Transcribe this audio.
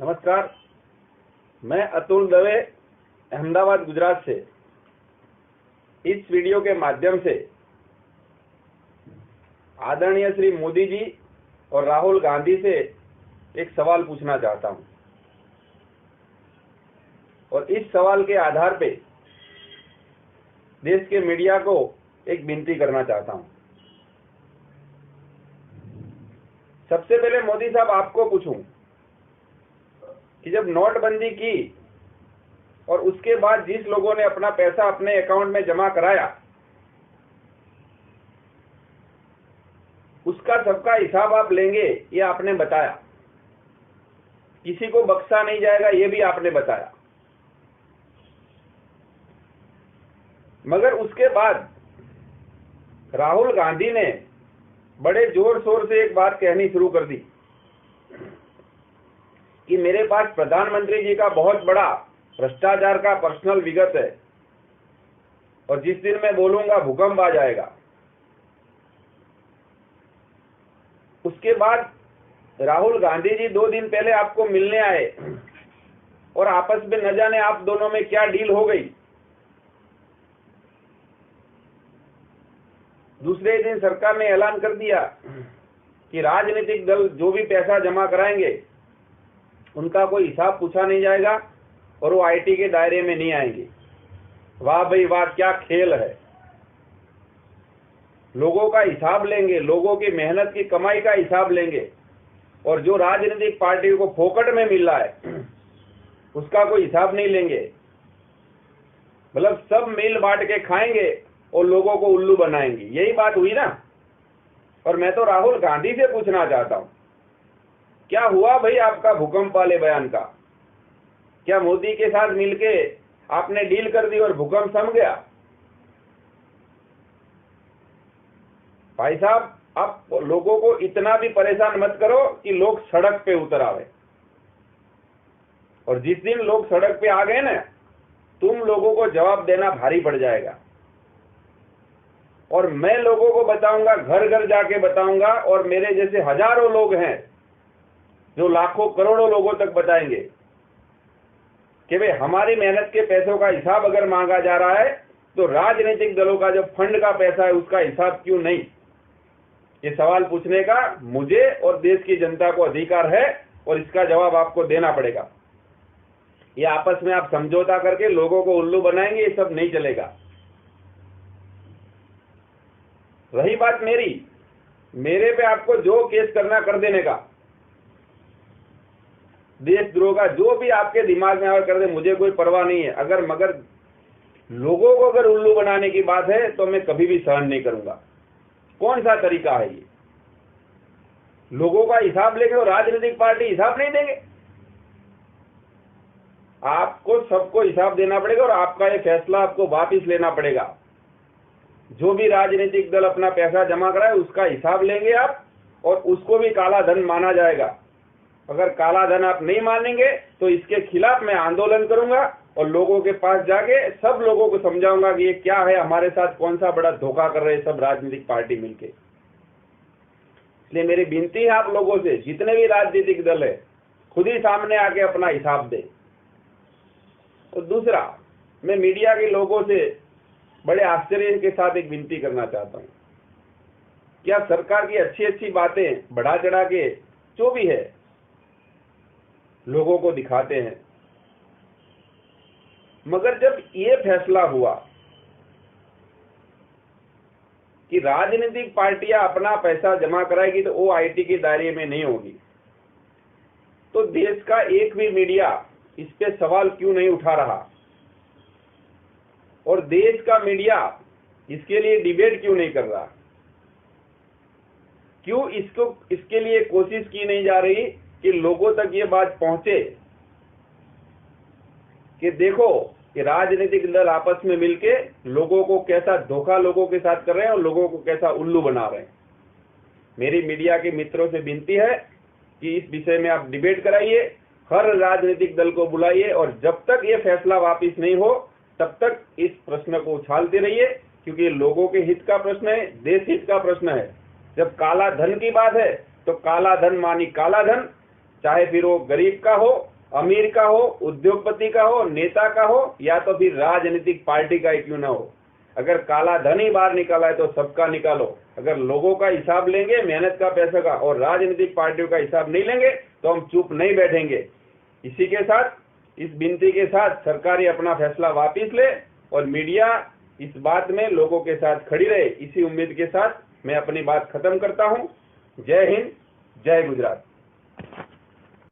नमस्कार, मैं अतुल दवे अहमदाबाद गुजरात से इस वीडियो के माध्यम से आदरणीय श्री मोदी जी और राहुल गांधी से एक सवाल पूछना चाहता हूं और इस सवाल के आधार पे देश के मीडिया को एक विनती करना चाहता हूं। सबसे पहले मोदी साहब आपको पूछूं कि जब नोटबंदी की और उसके बाद जिस लोगों ने अपना पैसा अपने अकाउंट में जमा कराया उसका सबका हिसाब आप लेंगे, ये आपने बताया। किसी को बख्शा नहीं जाएगा, ये भी आपने बताया। मगर उसके बाद राहुल गांधी ने बड़े जोर शोर से एक बात कहनी शुरू कर दी कि मेरे पास प्रधानमंत्री जी का बहुत बड़ा भ्रष्टाचार का पर्सनल विगत है और जिस दिन मैं बोलूंगा भूकंप आ जाएगा। उसके बाद राहुल गांधी जी 2 दिन पहले आपको मिलने आए और आपस में न जाने आप दोनों में क्या डील हो गई। दूसरे दिन सरकार ने ऐलान कर दिया कि राजनीतिक दल जो भी पैसा जमा कराएंगे उनका कोई हिसाब पूछा नहीं जाएगा और वो आईटी के दायरे में नहीं आएंगे। वाह भाई वाह, क्या खेल है। लोगों का हिसाब लेंगे, लोगों की मेहनत की कमाई का हिसाब लेंगे और जो राजनीतिक पार्टी को फोकट में मिल रहा है उसका कोई हिसाब नहीं लेंगे। मतलब सब मिल बांट के खाएंगे और लोगों को उल्लू बनाएंगे। यही बात हुई ना। और मैं तो राहुल गांधी से पूछना चाहता हूं, क्या हुआ भाई आपका भूकंप वाले बयान का? क्या मोदी के साथ मिलके आपने डील कर दी और भूकंप थम गया? भाई साहब, आप लोगों को इतना भी परेशान मत करो कि लोग सड़क पे उतर आवे। और जिस दिन लोग सड़क पे आ गए ना, तुम लोगों को जवाब देना भारी पड़ जाएगा। और मैं लोगों को बताऊंगा, घर घर जाके बताऊंगा, और मेरे जैसे हजारों लोग हैं जो लाखों करोड़ों लोगों तक बताएंगे कि भाई हमारी मेहनत के पैसों का हिसाब अगर मांगा जा रहा है तो राजनीतिक दलों का जो फंड का पैसा है उसका हिसाब क्यों नहीं। ये सवाल पूछने का मुझे और देश की जनता को अधिकार है और इसका जवाब आपको देना पड़ेगा। ये आपस में आप समझौता करके लोगों को उल्लू बनाएंगे, ये सब नहीं चलेगा। रही बात मेरे पे आपको जो केस करना कर देने का, देशद्रोह का जो भी आपके दिमाग में आकर कर दे, मुझे कोई परवाह नहीं है। मगर लोगों को अगर उल्लू बनाने की बात है तो मैं कभी भी सहन नहीं करूंगा। कौन सा तरीका है ये? लोगों का हिसाब लेंगे और राजनीतिक पार्टी हिसाब नहीं देंगे। आपको सबको हिसाब देना पड़ेगा और आपका ये फैसला आपको वापिस लेना पड़ेगा। जो भी राजनीतिक दल अपना पैसा जमा कराए उसका हिसाब लेंगे आप, और उसको भी काला धन माना जाएगा। अगर काला धन आप नहीं मानेंगे तो इसके खिलाफ मैं आंदोलन करूंगा और लोगों के पास जाके सब लोगों को समझाऊंगा कि ये क्या है, हमारे साथ कौन सा बड़ा धोखा कर रहे हैं सब राजनीतिक पार्टी मिलके। इसलिए मेरी विनती है आप लोगों से, जितने भी राजनीतिक दल है खुद ही सामने आके अपना हिसाब दे। और दूसरा, मैं मीडिया के लोगों से बड़े आश्चर्य के साथ एक विनती करना चाहता हूं। क्या सरकार की अच्छी अच्छी बातें बढ़ा चढ़ा के जो भी है लोगों को दिखाते हैं, मगर जब ये फैसला हुआ कि राजनीतिक पार्टियां अपना पैसा जमा कराएगी तो वो आईटी के दायरे में नहीं होगी, तो देश का एक भी मीडिया इस पे सवाल क्यों नहीं उठा रहा? और देश का मीडिया इसके लिए डिबेट क्यों नहीं कर रहा? क्यों इसके लिए कोशिश की नहीं जा रही कि लोगों तक ये बात पहुंचे कि देखो कि राजनीतिक दल आपस में मिलके लोगों को कैसा धोखा लोगों के साथ कर रहे हैं और लोगों को कैसा उल्लू बना रहे हैं। मेरी मीडिया के मित्रों से विनती है कि इस विषय में आप डिबेट कराइए, हर राजनीतिक दल को बुलाइए, और जब तक ये फैसला वापिस नहीं हो तब तक इस प्रश्न को उछालते रहिए, क्योंकि लोगों के हित का प्रश्न है, देश हित का प्रश्न है। जब काला धन की बात है तो काला धन मानी काला धन, चाहे फिर वो गरीब का हो, अमीर का हो, उद्योगपति का हो, नेता का हो, या तो फिर राजनीतिक पार्टी का ही क्यों ना हो। अगर काला धन ही बाहर निकाला है तो सबका निकालो। अगर लोगों का हिसाब लेंगे, मेहनत का, पैसे का, और राजनीतिक पार्टियों का हिसाब नहीं लेंगे तो हम चुप नहीं बैठेंगे। इसी के साथ, इस विनती के साथ सरकार अपना फैसला वापिस ले और मीडिया इस बात में लोगों के साथ खड़ी रहे, इसी उम्मीद के साथ मैं अपनी बात खत्म करता हूं। जय हिंद, जय गुजरात।